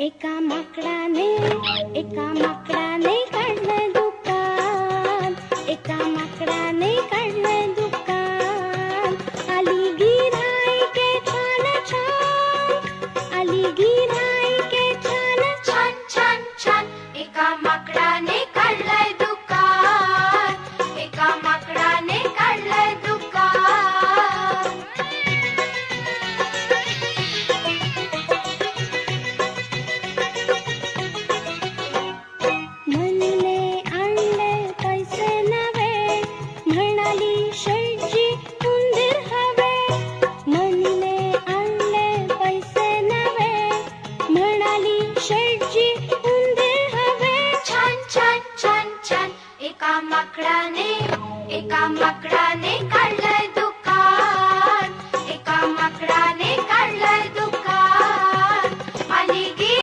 एका माकडाने काढलं दुकान. एका माकडाने काढलं दुकान. आली गिऱ्हाईके छान छान. आली गिऱ्हाईके छान छान छान छान. एका माकडाने काढलंय दुकान. एका माकडाने काढलंय दुकान. म्हणले आणले पैसे नवे. म्हणाली शेटजी उंदीर हवे. म्हणले आणले पैसे नवे. म्हणाली शेटजी उंदीर हवे. छान छान छान छान. एका माकडाने काढलंय